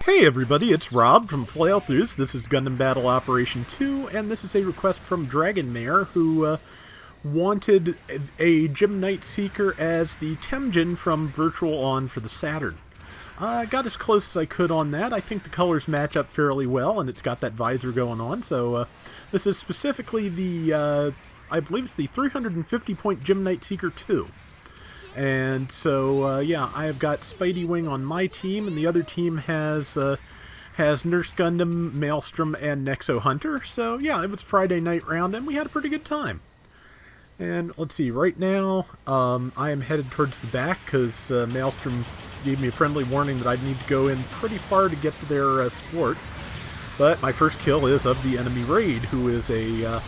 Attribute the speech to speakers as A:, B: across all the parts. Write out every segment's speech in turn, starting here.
A: Hey everybody, it's Rob from Flailthroughs. This is Gundam Battle Operation 2, and this is a request from Dragon Mare, who wanted a Gym Knight Seeker as the Temjin from Virtual On for the Saturn. I got as close as I could on that. I think the colors match up fairly well, and it's got that visor going on, so this is specifically the, I believe it's the 350-point Gym Knight Seeker 2. And so, yeah, I have got Spidey Wing on my team, and the other team has Nurse Gundam, Maelstrom, and Nexo Hunter. So, yeah, it was Friday night round, and we had a pretty good time. And let's see, right now, I am headed towards the back, because Maelstrom gave me a friendly warning that I'd need to go in pretty far to get to their support. But my first kill is of the enemy raid, who was a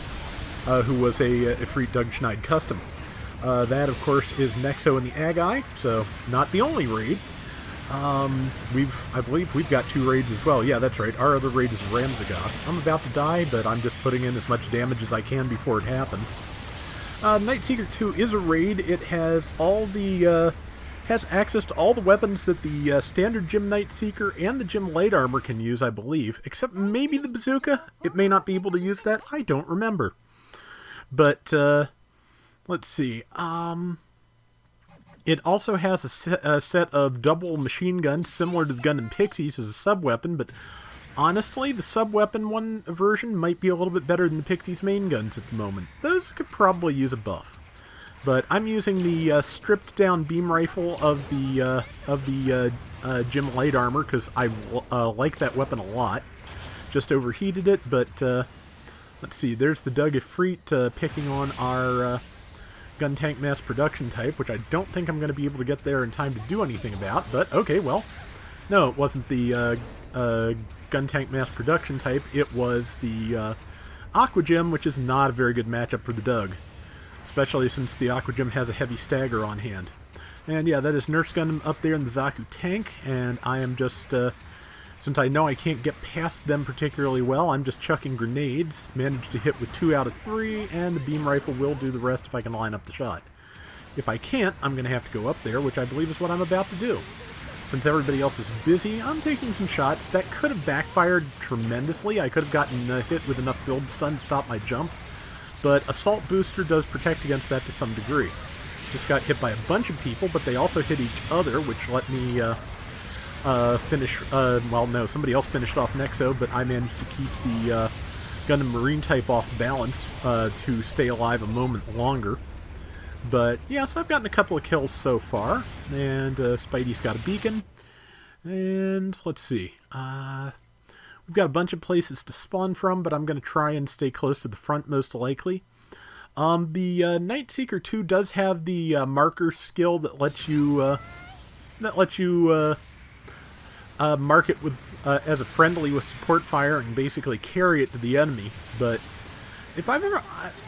A: Ifrit Doug Schneid custom. That, of course, is Nexo and the Agi, so not the only raid. I believe we've got two raids as well. Yeah, that's right. Our other raid is Ramzagoth. I'm about to die, but I'm just putting in as much damage as I can before it happens. Night Seeker 2 is a raid. It has all the has access to all the weapons that the standard Gym Knight Seeker and the Gym Light Armor can use, I believe, except maybe the bazooka. It may not be able to use that. I don't remember. But let's see. It also has a set of double machine guns similar to the Gundam Pixies as a sub-weapon, but honestly, the sub-weapon one version might be a little bit better than the Pixies main guns at the moment. Those could probably use a buff. But I'm using the stripped-down beam rifle of the Gym Light Armor, because I like that weapon a lot. Just overheated it, but let's see, there's the Doug Ifrit picking on our gun tank mass production type, which I don't think I'm going to be able to get there in time to do anything about, but okay, well, no, it wasn't the gun tank mass production type, it was the Aqua Gem, which is not a very good matchup for the Doug, especially since the Aqua Gem has a heavy stagger on hand. And yeah, that is Nurse Gundam up there in the Zaku tank, and I am just, since I know I can't get past them particularly well, I'm just chucking grenades, managed to hit with 2 out of 3, and the beam rifle will do the rest if I can line up the shot. If I can't, I'm going to have to go up there, which I believe is what I'm about to do. Since everybody else is busy, I'm taking some shots that could have backfired tremendously. I could have gotten hit with enough build stun to stop my jump, but Assault Booster does protect against that to some degree. Just got hit by a bunch of people, but they also hit each other, which let me well, no, somebody else finished off Nexo, but I managed to keep the Gundam Marine type off balance to stay alive a moment longer. But yeah, so I've gotten a couple of kills so far, and Spidey's got a beacon, and let's see, we've got a bunch of places to spawn from, but I'm going to try and stay close to the front most likely. The Night Seeker 2 does have the marker skill that lets you mark it with as a friendly with support fire and basically carry it to the enemy, but if I've ever,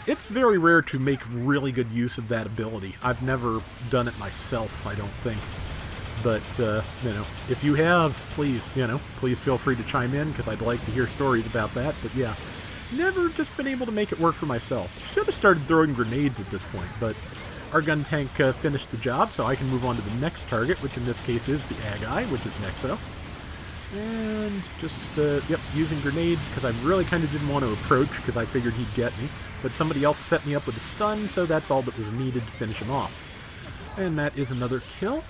A: it's very rare to make really good use of that ability. I've never done it myself, I don't think, but you know, if you have, please, you know, please feel free to chime in, because I'd like to hear stories about that. But yeah, never just been able to make it work for myself. Should have started throwing grenades at this point, but our gun tank finished the job, so I can move on to the next target, which in this case is the Agi, which is Nexo. And just, yep, using grenades, because I really kind of didn't want to approach, because I figured he'd get me. But somebody else set me up with a stun, so that's all that was needed to finish him off. And that is another kill.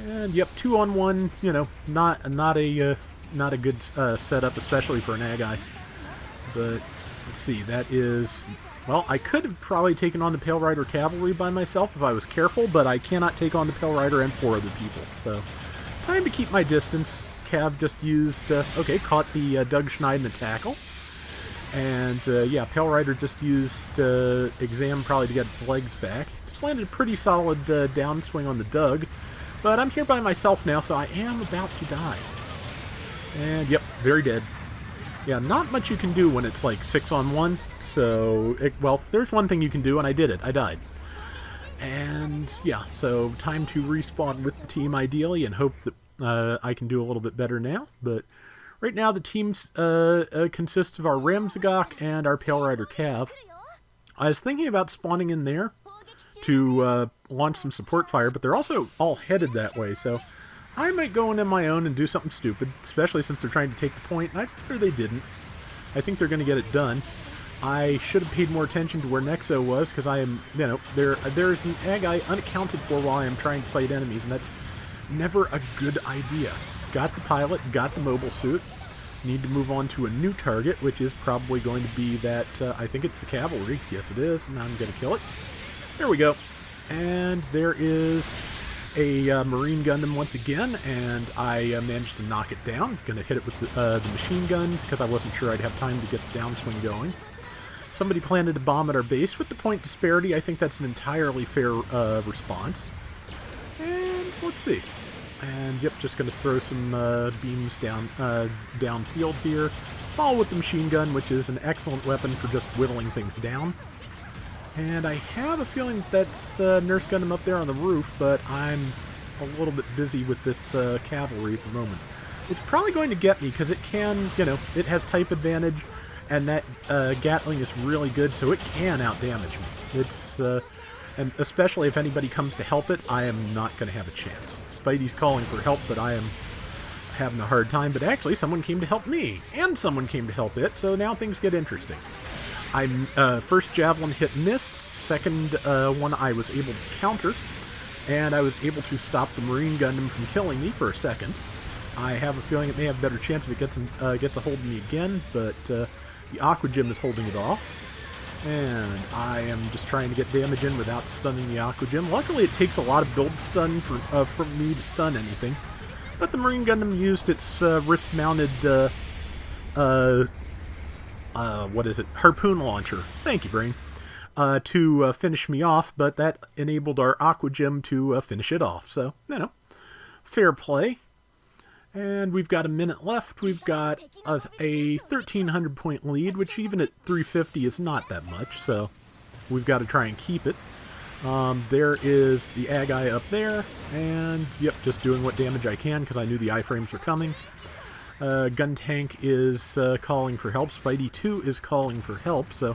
A: And, yep, 2-on-1, you know, not a good setup, especially for an Agi. But, let's see, that is, well, I could have probably taken on the Pale Rider Cavalry by myself if I was careful, but I cannot take on the Pale Rider and 4 other people, so time to keep my distance. Cav just used, okay, caught the Doug Schneid in the tackle. And, yeah, Pale Rider just used Exam probably to get its legs back. Just landed a pretty solid downswing on the Doug. But I'm here by myself now, so I am about to die. And, yep, very dead. Yeah, not much you can do when it's like 6-on-1. So, well, there's one thing you can do, and I did it. I died. And, yeah, so time to respawn with the team ideally and hope that I can do a little bit better now. But right now the team consists of our Ramzagoth and our Pale Rider Cav. I was thinking about spawning in there to launch some support fire, but they're also all headed that way, so I might go in on my own and do something stupid, especially since they're trying to take the point, and I'd rather they didn't. I think they're going to get it done. I should have paid more attention to where Nexo was, because I am, you know, there's an ag unaccounted for while I am trying to fight enemies, and that's never a good idea. Got the pilot, got the mobile suit. Need to move on to a new target, which is probably going to be that, I think it's the cavalry. Yes, it is, and I'm going to kill it. There we go. And there is a Marine Gundam once again, and I managed to knock it down. Going to hit it with the machine guns, because I wasn't sure I'd have time to get the downswing going. Somebody planted a bomb at our base. With the point disparity, I think that's an entirely fair response. And let's see. And yep, just going to throw some beams downfield here. Follow with the machine gun, which is an excellent weapon for just whittling things down. And I have a feeling that's Nurse Gundam up there on the roof, but I'm a little bit busy with this cavalry at the moment. It's probably going to get me, because it can, you know, it has type advantage, and that Gatling is really good, so it can outdamage me. It's, and especially if anybody comes to help it, I am not going to have a chance. Spidey's calling for help, but I am having a hard time. But actually, someone came to help me, and someone came to help it, so now things get interesting. First javelin hit missed, second one I was able to counter, and I was able to stop the Marine Gundam from killing me for a second. I have a feeling it may have a better chance if it gets a hold of me again, but the Aqua Gem is holding it off. And I am just trying to get damage in without stunning the Aqua Gem. Luckily, it takes a lot of build stun for me to stun anything. But the Marine Gundam used its wrist-mounted, what is it? Harpoon launcher. Thank you, Brain. To finish me off, but that enabled our Aqua Gem to finish it off. So, you know, fair play. And we've got a minute left. We've got a 1,300 point lead, which even at 350 is not that much, so we've got to try and keep it. There is the Ag-I up there, and yep, just doing what damage I can because I knew the iframes were coming. Gun Tank is calling for help. Spidey 2 is calling for help, so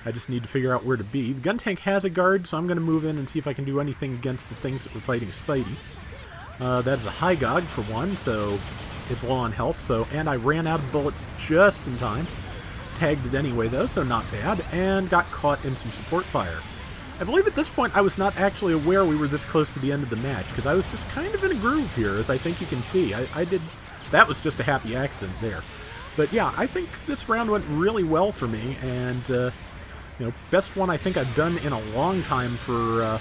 A: I just need to figure out where to be. The Gun Tank has a guard, so I'm going to move in and see if I can do anything against the things that were fighting Spidey. That is a high Gog for one, so it's low on health, so, and I ran out of bullets just in time. Tagged it anyway, though, so not bad, and got caught in some support fire. I believe at this point I was not actually aware we were this close to the end of the match, because I was just kind of in a groove here, as I think you can see. That was just a happy accident there. But yeah, I think this round went really well for me, and, you know, best one I think I've done in a long time for,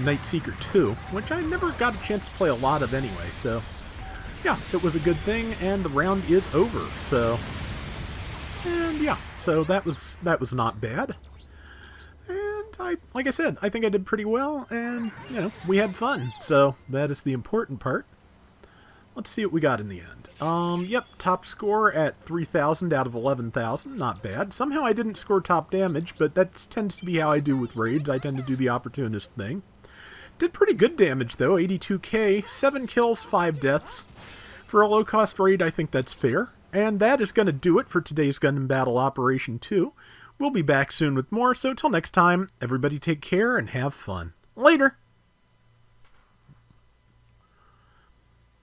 A: Night Seeker 2, which I never got a chance to play a lot of anyway, so yeah, it was a good thing, and the round is over, so, and yeah, so that was not bad, and like I said, I think I did pretty well, and, you know, we had fun, so that is the important part. Let's see what we got in the end. Yep, top score at 3,000 out of 11,000. Not bad. Somehow I didn't score top damage, but that tends to be how I do with raids. I tend to do the opportunist thing. Did pretty good damage, though. 82k, 7 kills, 5 deaths. For a low-cost raid, I think that's fair. And that is going to do it for today's Gundam Battle Operation 2. We'll be back soon with more, so till next time, everybody take care and have fun. Later!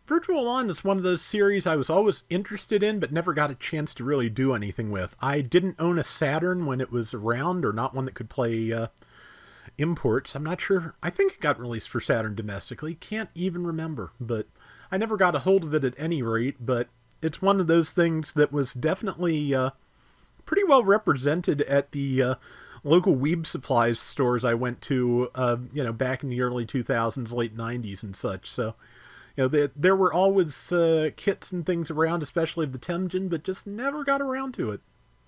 A: Virtual On is one of those series I was always interested in, but never got a chance to really do anything with. I didn't own a Saturn when it was around, or not one that could play imports. I'm not sure. I think it got released for Saturn domestically. Can't even remember, but I never got a hold of it at any rate, but it's one of those things that was definitely pretty well represented at the local Weeb Supplies stores I went to, you know, back in the early 2000s, late 90s and such, so... You know, there were always kits and things around, especially of the Temjin, but just never got around to it.